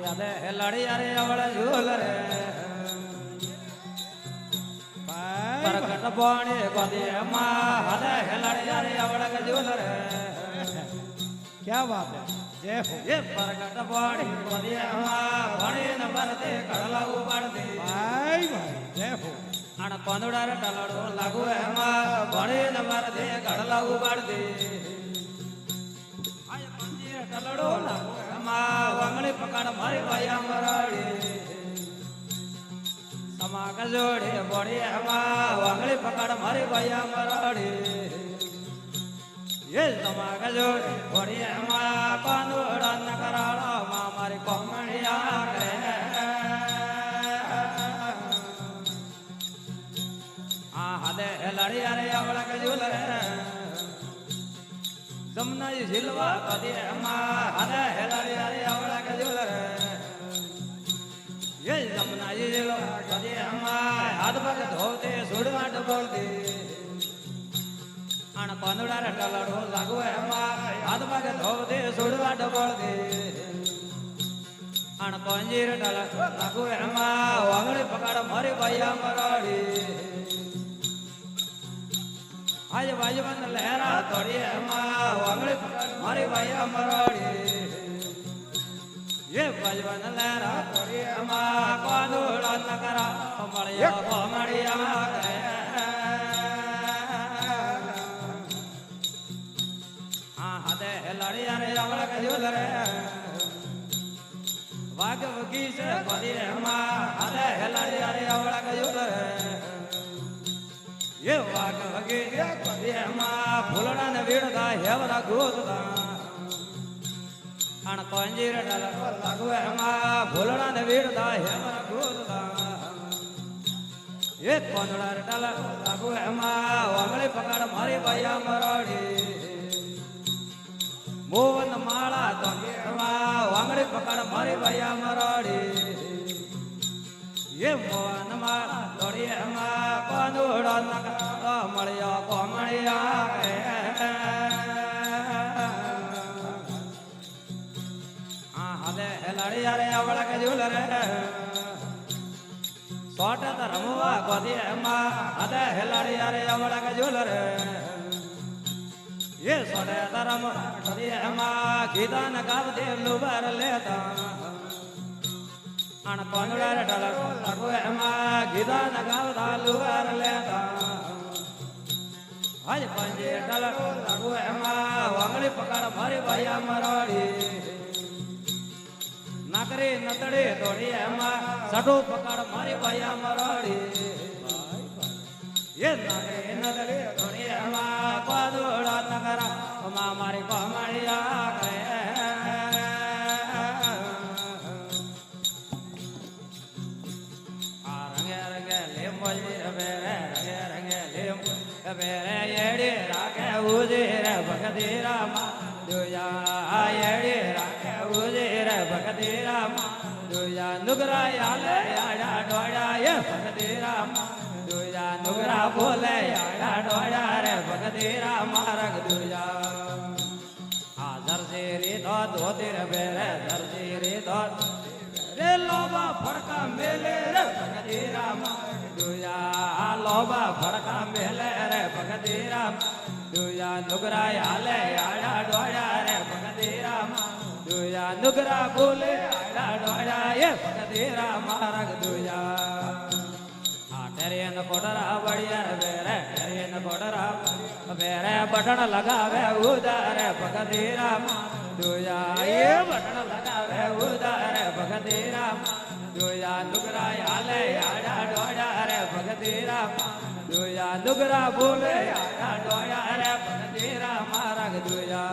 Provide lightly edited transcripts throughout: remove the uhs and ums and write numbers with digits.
અરે લડી અરે અવળ ઝૂલ રે પરગટ પાણી ગોદી માં અરે લડી અરે અવળ ઝૂલ રે क्या बात है जय हो એ પરગટ પાણી ગોદી માં ભણી ન ભરતે કડલા ઉપાડતી भाई भाई जय हो આણ કોંદડા રે ટલડો લાગુ એમાં ભણી ન ભરતે કડલા ઉપાડતી આય મંદિર ટલડો લાગુ એમાં વાંગળી પકડ મારી ભાયા મરાડી સમાગ જોડે બોડી એમાં વાંગળી પકડ મારી ભાયા મરાડી ये समाग जोड़े बोड़ी एमा कोंदड़ा न कराड़ा मां मारी कोमड़िया रे आ हदे लड़ी अरे अवळ के झूल रे जमुना झिलवा कदी एमा हदे लड़ी अरे अवळ के झूल रे ये जमुना झिलवा कदी एमा हाथ पग धोते सुड़वाट बोलती આણ કોંદડા રે ટલડો લાગુ એમાં હાથ પગ ધોવદે સુડવા ડબળ દે આણ કોંજીર ટલડો લાગુ એમાં વાંગળી પકડ મારી ભાયા મરાડી આજ બાજુબંધ લહેરા તોડી એમાં વાંગળી પકડ મારી ભાયા મરાડી એ બાજુબંધ લહેરા તોડી એમાં કોંદડા ન કરા મળ્યા કોમડિયા કરે લડી અરે અવળ કે ઝૂલ રે વાગ વગી છે બધી એમાં અરે લડી અરે અવળ કે ઝૂલ રે એ વાગ વગી છે બધી એમાં ફૂલડા ને વીડતા હેવરા ગોતતા આણ કોંજીર ડાલ લાગુ એમાં ફૂલડા ને વીડતા હેવરા ગોતતા એ કોંદડા ડાલ લાગુ એમાં વાંગળી પકડ મારી ભાયા મરાડી મોવન માળા તો વાંગડી પકડ મારી ભાયા મરાડી એ મોવન માળા તોડી એમાં કોંદડા ન મળ્યો કોમળિયા આ હદે લડી અરે અવળ કે ઝૂલ રે સોટ રમવા ગોદી એમાં હદે લડી અરે અવળ કે ઝૂલ રે ये सोडे धर्म कदी एमा गीतान गावदे लुबर लेता आण कोंदड़ा रे ढल लागू एमा गीतान गावदा लुबर लेता आज पंजे ढल लागू एमा वांगड़ी पकड़ मारी भाया मराड़ी नाकरी नतड़ी तोड़ी एमा सडो पकड़ मारी भाया मराड़ी ये नाकरी नतड़ी तोड़ी एमा कोंदड़ा नगरा मां मारी कोमड़िया करे आ रंगे रंगे लेमो बेरे रंगे रंगे लेमो बेरे येड़ी राखे उजे रे भगती रामा दुया येड़ी राखे उजे रे भगती रामा दुया नुगरा याले याड़ा डोड़ा ये भगती रामा दुया नुगरा बोले याड़ा डोड़ा रे भगती रामा रंग दुया आ दर्जी तो धोती रे बेरे दर्जी तो रे लोबा फड़का मेले रे भगती रामा दुया लोबा फड़का मेले रे भगती रामा दुया नुगरा याले याड़ा डोड़ा रे भगती रामा दुया नुगरा बोले याड़ा डोड़ा ये भगती रामा रंग दुया तेरे न कोडरा बढ़िया बेरे तेरे न कोडरा बेरे बटन लगावे उधर भगती रामा दुया ये बटन लगावे उधर भगती रामा दुया नुगरा याले याड़ा डोड़ा रे भगती रामा दुया नुगरा बोले याड़ा डोड़ा रे भगती रामा रंग दुया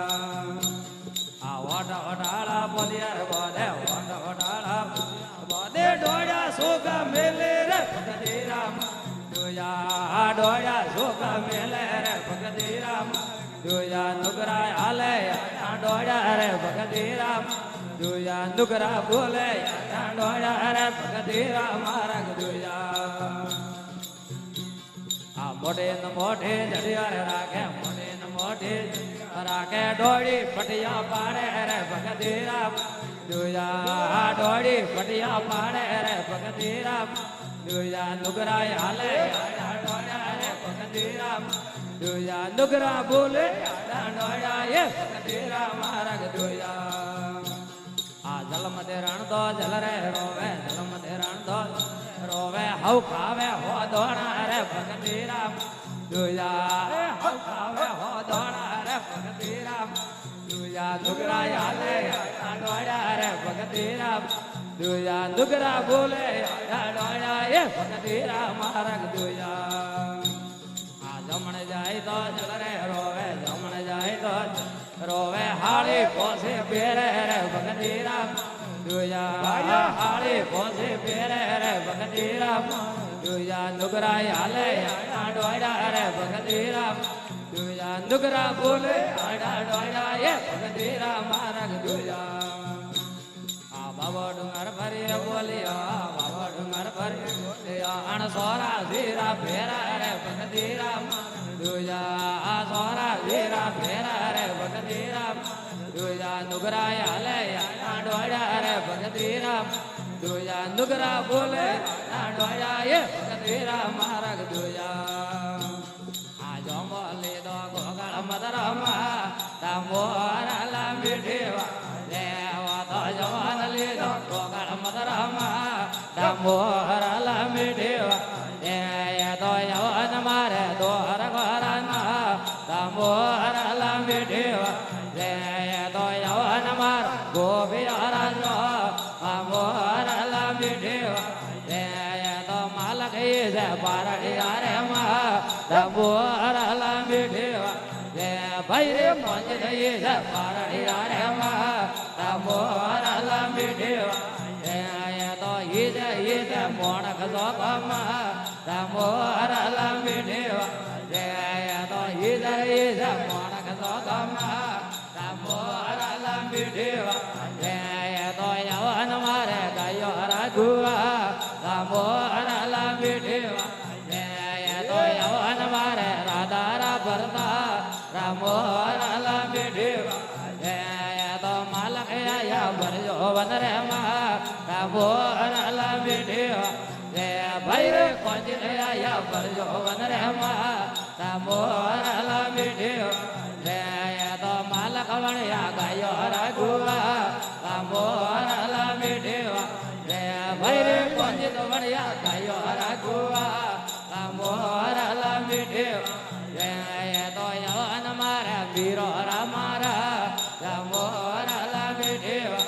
आ वाटा वाटाला बोलिया बोले वाटा वाटाला बोले डोड़ा सोगा मेले रे भगती रामा दुया डोड़ा सोगा मेले रे भगती रामा दुया नुगरा हाले याड़ा डोड़ा रे भगती रामा दुया नुगरा बोले याड़ा डोड़ा रे भगती रामा रंग दुया आ मोटे न मोटे जड़िया रे राखे मोटे न मोटे राखे डोड़ी पटिया पाड़े रे भगती रामा દુયા ડોડી પટિયા પાડે રે ભગતી રામ દુયા નુગરાય હાલે આડા ડોળ્યા રે ભગતી રામ દુયા નુગરા બોલે આડા ડોળ્યા એ ભગતી રામ મારગ દુયા આ જલમ દે રણ દો જલ રે રોવે જલમ દે રણ દો રોવે હવ ખાવે હો દોણા રે ભગતી રામ દુયા હવ ખાવે હો દોણા રે ભગતી રામ દુયા નુગરા હાલે આડા ડોળ્યા રે ભગતી રામ દુયા નુગરા બોલે આડા ડોળ્યા એ ભગતી રામ મારગ દુયા આ જમણ જાય તો જલ રે રોવે જમણ જાય તો રોવે હાળી પોસે પેરે રે ભગતી રામ દુયા હાળી પોસે પેરે રે ભગતી રામ દુયા નુગરા હાલે આડા ડોળ્યા રે ભગતી રામ દુયા નુગરા બોલે આડા ડોળ્યા એ ભગતી રામ મારગ દુયા આ બાબા ડુંગર ભરી બોલ્યા બાબા ડુંગર ભરી બોલ્યા અણ સોરા ઝીરા ફેરા રે ભગતી રામ દુયા સોરા ઝીરા ફેરા રે ભગતી રામ દુયા નુગરા હાલે આડા ડોળ્યા રે ભગતી રામ દુયા નુગરા બોલે આડા ડોળ્યા એ ભગતી રામ મારગ દુયા આ જોમો લીધો ગોગળ મદરમાં તામોરા મીઠેવા લેવા તો જવાન લીધો ગોગળ મદરમાં તામોરા મીઠેવા એ તો યવન મારે દોર ગોરાના તામોરા મીઠેવા એ તો યવન માર ગોપિયારાનો તામોરા મીઠેવા એ તો માલક છે પારડિયા રે માં તામોરા મીઠેવા ભાઈ રે મોજ થઈ છે પારડિયા રે માં તામોરા મીઠેવા તો ઈજ મોણક જોગમાં તામોરા મીઠેવા તો ઈજ મોણક જોગમાં તામોરા મીઠેવા તો યવન મારે ગાયો રાજુવા તામોરા મીઠેવા તો યવન મારે રાધારા ભરતા રામોરા મીઠેવા તો માલક આયા ભરજો વન રે માં રામોરા મીઠેવા ભાઈ રે કોંજી આયા ભરજો વન રે માં રામોરા મીઠેવા તો માલક વણ્યા ગાયો રાજુવા રામોરા મીઠેવા ભાઈ રે કોંજી તો વણ્યા ગાયો રાજુવા રામોરા મીઠેવા તો યવન મારા વીરો રામારા રામોરા મીઠેવા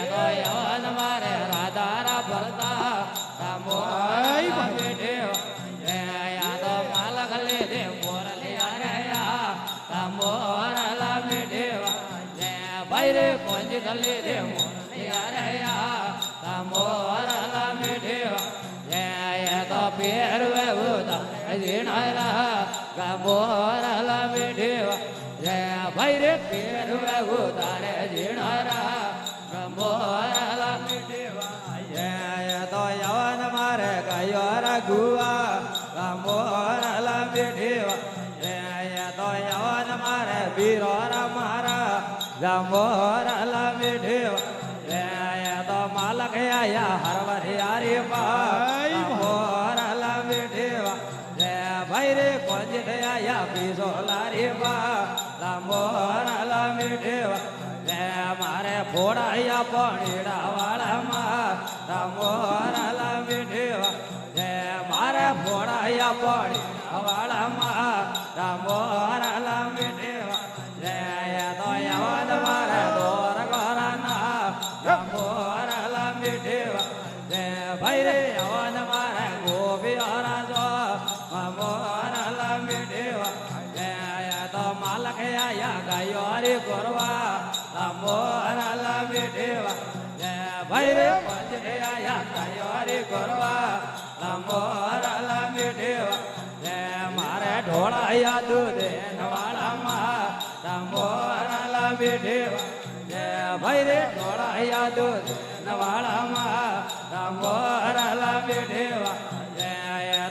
તો યવન મારે રાધારા ભરતા રામોરા મીઠેવા તો માલક લીધે મોરલિયા રહ્યા રામોરા મીઠેવા ભાઈ રે કોંજી લીધે મોરલિયા રહ્યા રામોરા મીઠેવા તો પેરવે ઉદા જીણારા ગામોરા મીઠેવા ભાઈ રે પેરવે ઉદારે જીણારા ગામોરા મીઠેવા તો યવન મારે ગાયો રઘુવા ગામોરા મીઠેવા તો યવન મારે વીરો મારા ગામોરા મીઠેવા તો માલક આયા હરવરિયારી મોરા મીઠેવા ભાઈ રે કોંજી આયા પીસો લારી મોરા મીઠેવા મારે ફોડાયા પણીડા વાળામાં મોરા મીઠેવા મારે ફોડાયા પણીડા વાળામાં મોરા મીઠેવા તો યવન મારે દોર ગોરાના મોરા મીઠેવા ભાઈ રે યવન મારે ગોપિયારા જો મોરા મીઠેવા તો માલક આયા ગાયો રે ગોરવા મોરા મીઠેવા ભાઈ રે કોંજી આયા ગાયો રે ગોરવા મોરા મીઠેવા મારે ઢોળાયા દૂધે નવાળામાં મોરા મીઠેવા ભાઈ રે ઢોળાયા દૂધ નવાળામાં મોરા મીઠેવા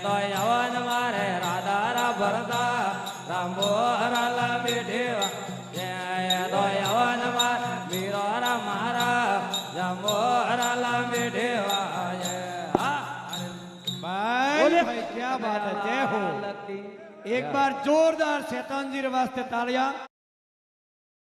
તો યવન મારે રાધારા ભરતા મોરા મીઠેવા તો યવન મારે વીરો મારા क्या बात है, जय हो। एक बार जोरदार शैतान जी वास्ते तालियां।